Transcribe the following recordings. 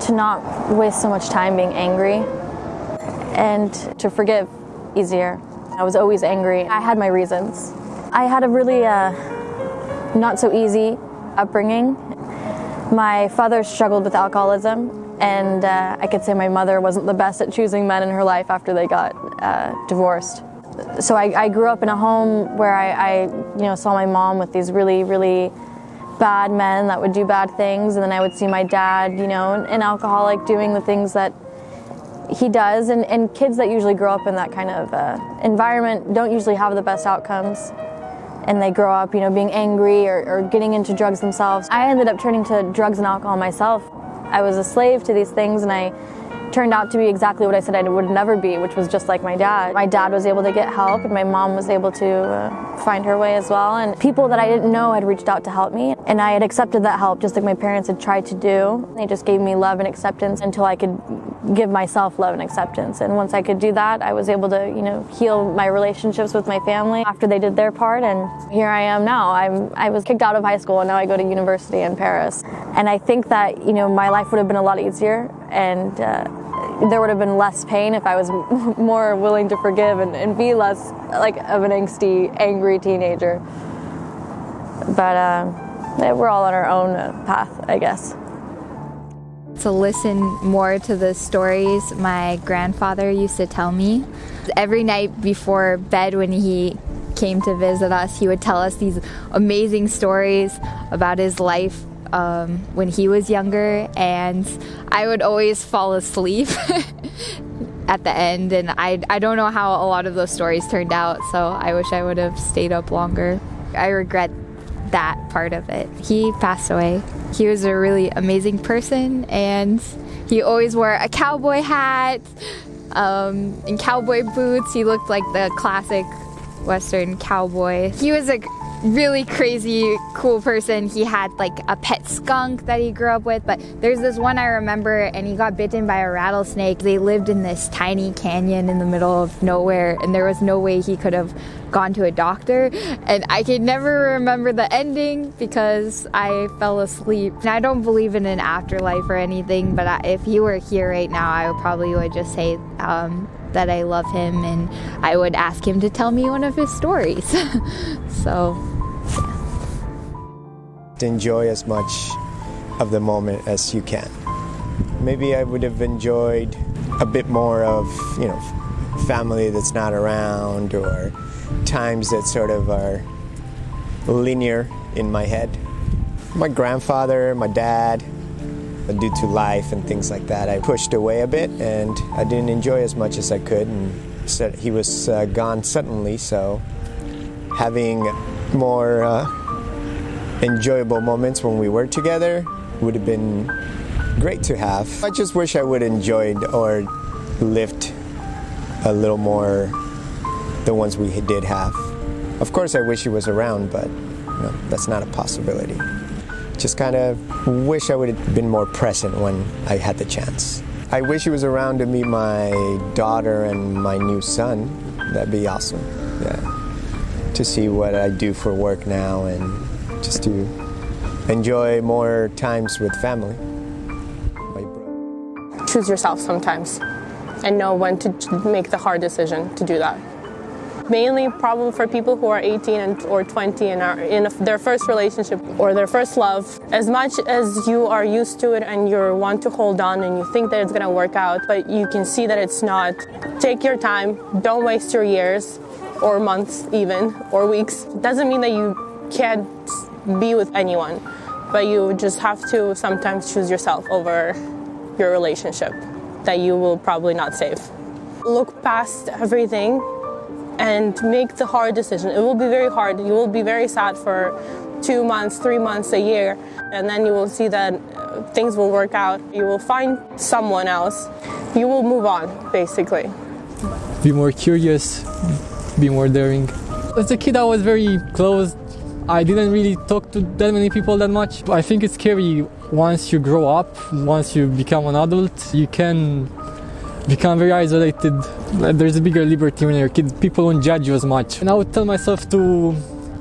To not waste so much time being angry and to forgive easier. I was always angry. I had my reasons. I had a really not so easy upbringing. My father struggled with alcoholism, and I could say my mother wasn't the best at choosing men in her life after they got divorced. So I grew up in a home where I saw my mom with these really bad men that would do bad things, and then I would see my dad, an alcoholic, doing the things that he does, and kids that usually grow up in that kind of environment don't usually have the best outcomes, and they grow up, being angry or getting into drugs themselves. I ended up turning to drugs and alcohol myself. I was a slave to these things, and I turned out to be exactly what I said I would never be, which was just like my dad. My dad was able to get help, and my mom was able to find her way as well. And people that I didn't know had reached out to help me, and I had accepted that help just like my parents had tried to do. They just gave me love and acceptance until I could give myself love and acceptance. And once I could do that, I was able to, heal my relationships with my family after they did their part. And here I am now. I was kicked out of high school, and now I go to university in Paris. And I think that, my life would have been a lot easier, and there would have been less pain if I was more willing to forgive and be less like of an angsty, angry teenager. But we're all on our own path, I guess. To listen more to the stories my grandfather used to tell me. Every night before bed when he came to visit us, he would tell us these amazing stories about his life when he was younger, and I would always fall asleep at the end, and I don't know how a lot of those stories turned out, so I wish I would have stayed up longer. I regret that part of it. He passed away. He was a really amazing person, and he always wore a cowboy hat and cowboy boots. He looked like the classic Western cowboy. He was a really crazy, cool person. He had like a pet skunk that he grew up with, but there's this one I remember, and he got bitten by a rattlesnake. They lived in this tiny canyon in the middle of nowhere, and there was no way he could have gone to a doctor, and I could never remember the ending because I fell asleep. And I don't believe in an afterlife or anything, but if he were here right now, I would just say that I love him, and I would ask him to tell me one of his stories. So enjoy as much of the moment as you can. Maybe I would have enjoyed a bit more of, family that's not around, or times that sort of are linear in my head. My grandfather, my dad, due to life and things like that, I pushed away a bit, and I didn't enjoy as much as I could, and said he was gone suddenly, so having more enjoyable moments when we were together would have been great to have. I just wish I would have enjoyed or lived a little more the ones we did have. Of course I wish he was around, but that's not a possibility. Just kind of wish I would have been more present when I had the chance. I wish he was around to meet my daughter and my new son. That'd be awesome. Yeah. To see what I do for work now, and just to enjoy more times with family. Choose yourself sometimes and know when to make the hard decision to do that. Mainly problem for people who are 18 or 20 and are in their first relationship or their first love. As much as you are used to it and you want to hold on and you think that it's going to work out, but you can see that it's not, take your time. Don't waste your years or months even, or weeks. It doesn't mean that you can't be with anyone, but you just have to sometimes choose yourself over your relationship that you will probably not save. Look past everything and make the hard decision. It will be very hard. You will be very sad for 2 months, 3 months, a year, and then you will see that things will work out. You will find someone else. You will move on, basically. Be more curious, be more daring. As a kid, I was very closed. I didn't really talk to that many people that much. I think it's scary once you grow up, once you become an adult. You can become very isolated. There's a bigger liberty when you're a kid. People won't judge you as much. And I would tell myself to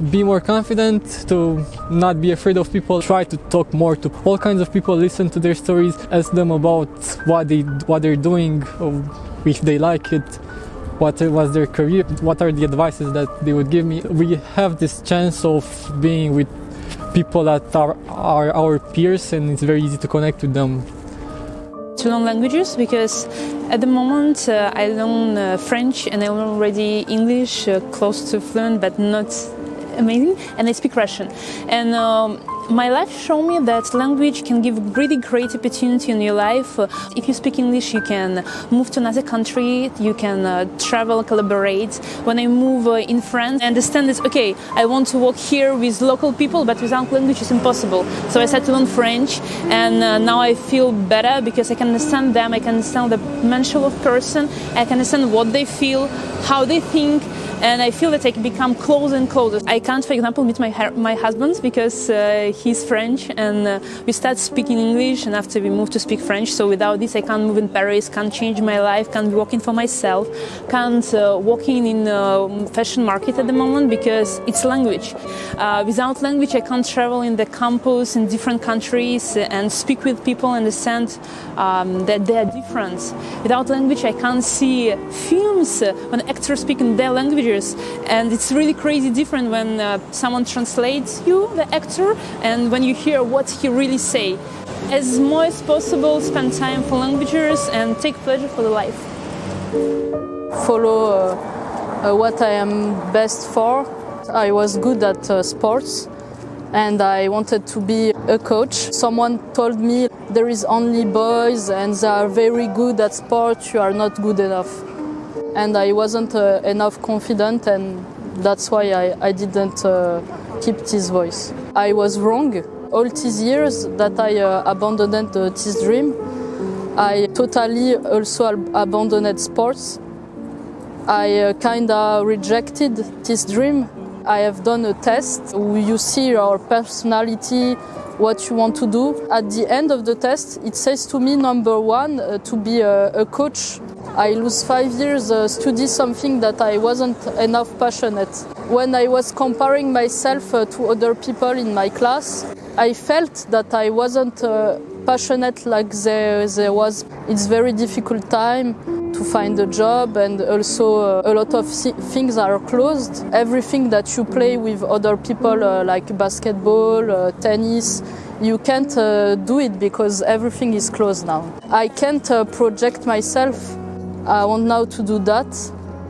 be more confident, to not be afraid of people, try to talk more to all kinds of people, listen to their stories, ask them about what they're doing, or if they like it, what was their career, what are the advices that they would give me. We have this chance of being with people that are our peers, and it's very easy to connect with them. To learn languages, because at the moment I learn French and I learn already English, close to fluent but not amazing, and I speak Russian. And my life showed me that language can give really great opportunity in your life. If you speak English, you can move to another country, you can travel, collaborate. When I move in France, I understand that, okay, I want to work here with local people, but without language it's impossible. So I started to learn French, and now I feel better because I can understand them, I can understand the mental of person, I can understand what they feel, how they think, and I feel that I can become closer and closer. I can't, for example, meet my husband because he's French, and we start speaking English, and after we move to speak French. So without this, I can't move in Paris, can't change my life, can't be working for myself, can't working in fashion market at the moment because it's language. Without language, I can't travel in the campus in different countries and speak with people, understand that they are different. Without language, I can't see films when actors speak in their languages. And it's really crazy different when someone translates you, the actor, and when you hear what he really say. As more as possible, spend time for languages and take pleasure for the life. Follow what I am best for. I was good at sports and I wanted to be a coach. Someone told me there is only boys and they are very good at sports, you are not good enough. And I wasn't enough confident, and that's why I didn't keep this voice. I was wrong. All these years that I abandoned this dream, I totally also abandoned sports. I kinda rejected this dream. I have done a test. You see your personality, what you want to do. At the end of the test, it says to me, number one, to be a coach. I lose 5 years study something that I wasn't enough passionate. When I was comparing myself to other people in my class, I felt that I wasn't passionate like there was. It's very difficult time to find a job, and also a lot of things are closed. Everything that you play with other people like basketball, tennis, you can't do it because everything is closed now. I can't project myself. I want now to do that,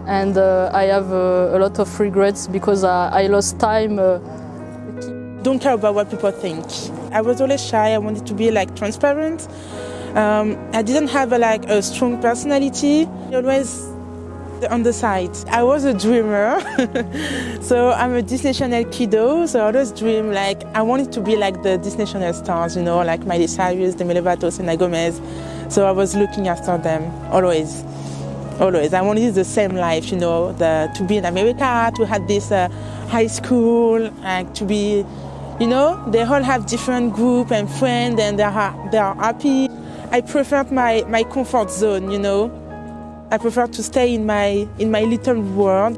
and I have a lot of regrets because I lost time. Don't care about what people think. I was always shy. I wanted to be like transparent. I didn't have a strong personality. Always on the side. I was a dreamer. So I'm a Disney Channel kiddo. So I always dream I wanted to be like the Disney Channel stars, you know, like Miley Cyrus, Demi Lovato, Selena Gomez. So I was looking after them always. Always. I wanted the same life, you know, to be in America, to have this high school, to be, you know, they all have different group and friends, and they are happy. I preferred my comfort zone, you know. I prefer to stay in my little world.